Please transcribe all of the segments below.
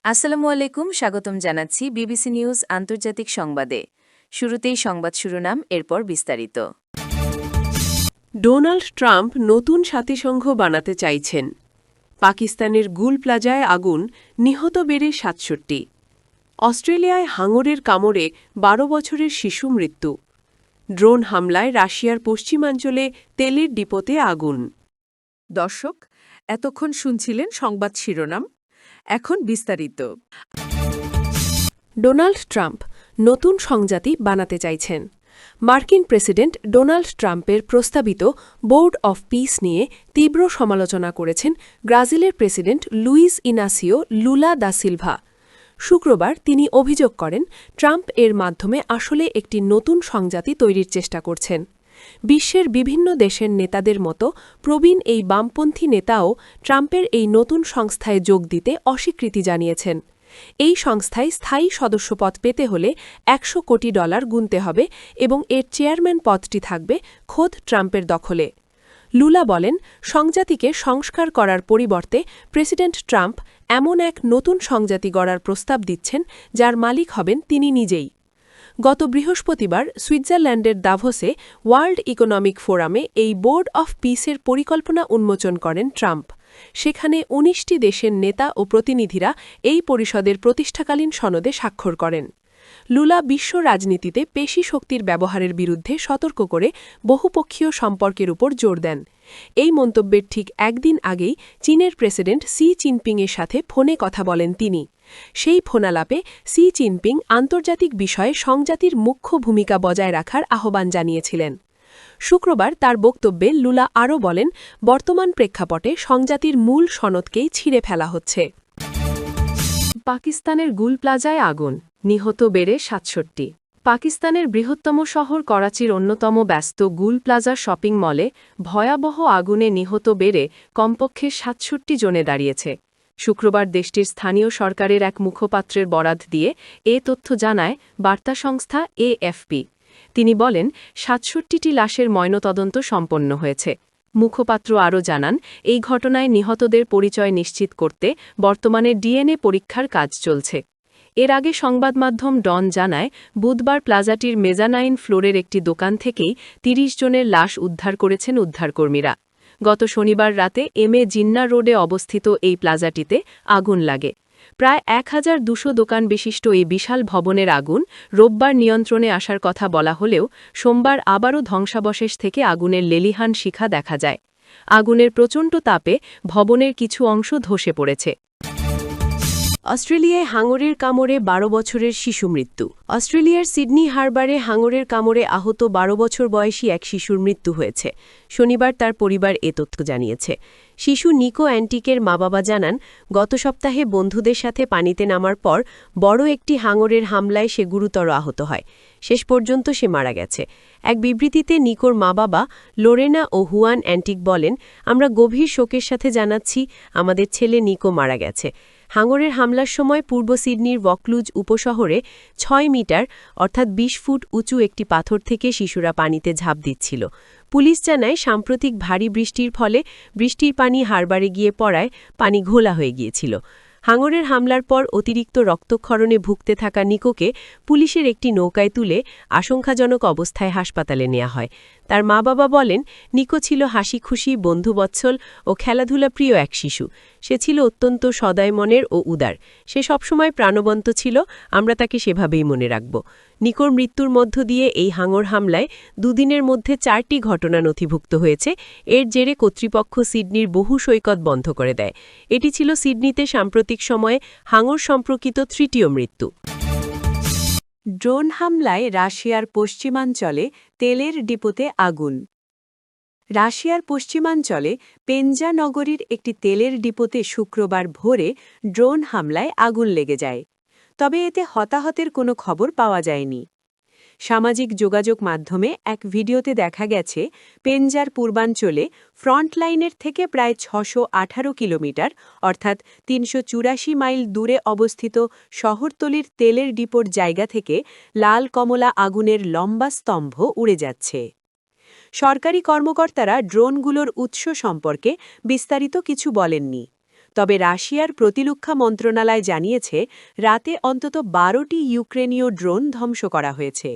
আসসালামু আলাইকুম, স্বাগতম জানাচ্ছি বিবিসি নিউজ আন্তর্জাতিক সংবাদে। শুরুতেই সংবাদ শিরোনাম, এরপর বিস্তারিত। ডোনাল্ড ট্রাম্প নতুন জাতিসংঘ বানাতে চাইছেন। পাকিস্তানের গুল প্লাজায় আগুন, নিহত বেড়ে ৬৭। অস্ট্রেলিয়ায় হাঙরের কামড়ে ১২ বছরের শিশু মৃত্যু। ড্রোন হামলায় রাশিয়ার পশ্চিমাঞ্চলে তেলের ডিপোতে আগুন। দর্শক, এতক্ষণ শুনছিলেন সংবাদ শিরোনাম, এখন বিস্তারিত। ডোনাল্ড ট্রাম্প নতুন সংজাতি বানাতে চাইছেন। মার্কিন প্রেসিডেন্ট ডোনাল্ড ট্রাম্পের প্রস্তাবিত বোর্ড অফ পিস নিয়ে তীব্র সমালোচনা করেছেন ব্রাজিলের president Luiz Inacio Lula da Silva. শুক্রবার তিনি অভিযোগ করেন ট্রাম্প এর মাধ্যমে আসলে একটি নতুন সংজাতি তৈরির চেষ্টা করছেন। বিশ্বের বিভিন্ন দেশের নেতাদের মতো প্রবীণ এই বামপন্থী নেতাও ট্রাম্পের এই নতুন সংস্থায় যোগ দিতে অস্বীকৃতি জানিয়েছেন। এই সংস্থায় স্থায়ী সদস্যপদ পেতে হলে $100 কোটি গুনতে হবে এবং এর চেয়ারম্যান পদটি থাকবে খোদ ট্রাম্পের দখলে। লুলা বলেন, সংজাতিকে সংস্কার করার পরিবর্তে প্রেসিডেন্ট ট্রাম্প এমন এক নতুন সংজাতি গড়ার প্রস্তাব দিচ্ছেন যার মালিক হবেন তিনি নিজেই। গত বৃহস্পতিবার সুইজারল্যান্ডের দাভোসে ওয়ার্ল্ড ইকোনমিক ফোরামে এই বোর্ড অফ পিসের পরিকল্পনা উন্মোচন করেন ট্রাম্প। সেখানে ১৯টি দেশের নেতা ও প্রতিনিধিরা এই পরিষদের প্রতিষ্ঠাকালীন সনদে স্বাক্ষর করেন। লুলা বিশ্ব রাজনীতিতে পেশি শক্তির ব্যবহারের বিরুদ্ধে সতর্ক করে বহুপক্ষীয় সম্পর্কের উপর জোর দেন। এই মন্তব্যের ঠিক একদিন আগেই চীনের প্রেসিডেন্ট শি জিনপিংয়ের সাথে ফোনে কথা বলেন তিনি। সেই ফোনালাপে শি জিনপিং আন্তর্জাতিক বিষয়ে সংজাতির মুখ্য ভূমিকা বজায় রাখার আহ্বান জানিয়েছিলেন। শুক্রবার তার বক্তব্যে লুলা আরও বলেন, বর্তমান প্রেক্ষাপটে সংজাতির মূল সনদকেই ছিঁড়ে ফেলা হচ্ছে। পাকিস্তানের গুল প্লাজায় আগুন, নিহত বেড়ে ৬৭। পাকিস্তানের বৃহত্তম শহর করাচির অন্যতম ব্যস্ত গুল প্লাজা শপিং মলে ভয়াবহ আগুনে নিহত বেড়ে কমপক্ষে ৬৭ জনে দাঁড়িয়েছে। শুক্রবার দেশটির স্থানীয় সরকারের এক মুখপাত্রের বরাত দিয়ে এ তথ্য জানায় বার্তা সংস্থা এএফপি। তিনি বলেন, ৬৭টি লাশের ময়নাতদন্ত সম্পন্ন হয়েছে। মুখপাত্র আরও জানান, এই ঘটনায় নিহতদের পরিচয় নিশ্চিত করতে বর্তমানে ডিএনএ পরীক্ষার কাজ চলছে। এর আগে সংবাদমাধ্যম ডন জানায়, বুধবার প্লাজাটির মেজানাইন ফ্লোরের একটি দোকান থেকেই ৩০ জনের লাশ উদ্ধার করেছেন উদ্ধারকর্মীরা। গত শনিবার রাতে এম এ জিন্না রোডে অবস্থিত এই প্লাজাটিতে আগুন লাগে। প্রায় ১,২০০ দোকান বিশিষ্ট এই বিশাল ভবনের আগুন রোববার নিয়ন্ত্রণে আসার কথা বলা হলেও সোমবার আবারও ধ্বংসাবশেষ থেকে আগুনের লেলিহান শিখা দেখা যায়। আগুনের প্রচণ্ড তাপে ভবনের কিছু অংশ ধসে পড়েছে। অস্ট্রেলিয়ায় হাঙরের কামড়ে ১২ বছরের শিশু মৃত্যু। অস্ট্রেলিয়ার সিডনি হারবারে হাঙরের কামড়ে আহত ১২ বছর বয়সী এক শিশুর মৃত্যু হয়েছে। শনিবার তার পরিবার এ তথ্য জানিয়েছে। শিশু নিকো অ্যান্টিকের মা-বাবা জানান, গত সপ্তাহে বন্ধুদের সাথে পানিতে নামার পর বড় একটি হাঙরের হামলায় সে গুরুতর আহত হয়। শেষ পর্যন্ত সে মারা গেছে। এক বিবৃতিতে নিকোর মা-বাবা লোরেনা ও হুয়ান অ্যান্টিক বলেন, আমরা গভীর শোকের সাথে জানাচ্ছি আমাদের ছেলে নিকো মারা গেছে। হাঙরের হামলার সময় পূর্ব সিডনির ওকলুজ উপশহরে ৬ মিটার অর্থাৎ ২০ ফুট উঁচু একটি পাথর থেকে শিশুরা পানিতে ঝাঁপ দিচ্ছিল। পুলিশ জানায়, সাম্প্রতিক ভারী বৃষ্টির ফলে বৃষ্টির পানি হারবারে গিয়ে পড়ায় পানি ঘোলা হয়ে গিয়েছিল। হাঙরের হামলার পর অতিরিক্ত রক্তক্ষরণে ভুগতে থাকা নিকোকে পুলিশের একটি নৌকায় তুলে আশঙ্কাজনক অবস্থায় হাসপাতালে নেওয়া হয়। তার মা-বাবা বলেন, নিকো ছিল হাসিখুশি, বন্ধুবৎসল ও খেলাধুলা প্রিয় এক শিশু। সে ছিল অত্যন্ত সদয় মনের ও উদার। সে সবসময় প্রাণবন্ত ছিল, আমরা তাকে সেভাবেই মনে রাখব। নিকোর মৃত্যুর মধ্য দিয়ে এই হাঙর হামলায় দুদিনের মধ্যে ৪টি ঘটনা নথিভুক্ত হয়েছে। এর জেরে কর্তৃপক্ষ সিডনির বহু সৈকত বন্ধ করে দেয়। এটি ছিল সিডনিতে সাম্প্রতিক সময়ে হাঙর সম্পর্কিত তৃতীয় মৃত্যু। ড্রোন হামলায় রাশিয়ার পশ্চিমাঞ্চলে তেলের ডিপোতে আগুন। রাশিয়ার পশ্চিমাঞ্চলে পেনজা নগরীর একটি তেলের ডিপোতে শুক্রবার ভোরে ড্রোন হামলায় আগুন লেগে যায়। তবে এতে হতাহতের কোনো খবর পাওয়া যায়নি। সামাজিক যোগাযোগ মাধ্যমে এক ভিডিওতে দেখা গেছে, পেনজার পূর্বাঞ্চলে ফ্রন্টলাইনের থেকে প্রায় ৬১৮ কিলোমিটার অর্থাৎ ৩৮৪ মাইল দূরে অবস্থিত শহরতলির তেলের ডিপোর জায়গা থেকে লাল কমলা আগুনের লম্বা স্তম্ভ উড়ে যাচ্ছে। সরকারি কর্মকর্তারা ড্রোনগুলোর উৎস সম্পর্কে বিস্তারিত কিছু বলেননি। তবে রাশিয়ার প্রতিরক্ষা মন্ত্রণালয় জানিয়েছে রাতে অন্তত 12টি ইউক্রেনীয় ড্রোন ধ্বংস করা হয়েছে।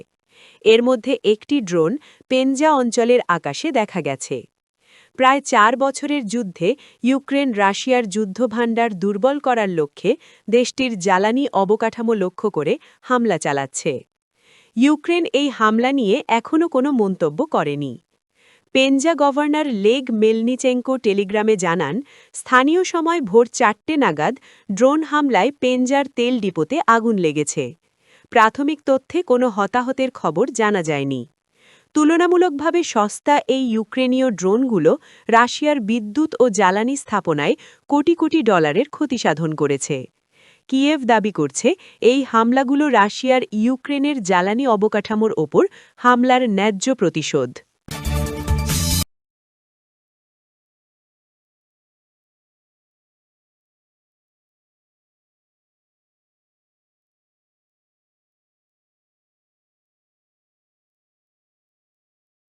এর মধ্যে একটি ড্রোন পেনজা অঞ্চলের আকাশে দেখা গেছে। প্রায় 4 বছরের যুদ্ধে ইউক্রেন রাশিয়ার যুদ্ধভাণ্ডার দুর্বল করার লক্ষ্যে দেশটির জ্বালানি অবকাঠামো লক্ষ্য করে হামলা চালাচ্ছে। ইউক্রেন এই হামলা নিয়ে এখনও কোনো মন্তব্য করেনি। পেনজা গভর্নর লেগ মেলনিচেঙ্কো টেলিগ্রামে জানান, স্থানীয় সময় ভোর 4টে নাগাদ ড্রোন হামলায় পেনজার তেল ডিপোতে আগুন লেগেছে। প্রাথমিক তথ্যে কোনো হতাহতের খবর জানা যায়নি। তুলনামূলকভাবে সস্তা এই ইউক্রেনীয় ড্রোনগুলো রাশিয়ার বিদ্যুৎ ও জ্বালানি স্থাপনায় কোটি কোটি ডলারের ক্ষতিসাধন করেছে। কিয়েভ দাবি করছে এই হামলাগুলো রাশিয়ার ইউক্রেনের জ্বালানি অবকাঠামোর ওপর হামলার ন্যায্য প্রতিশোধ।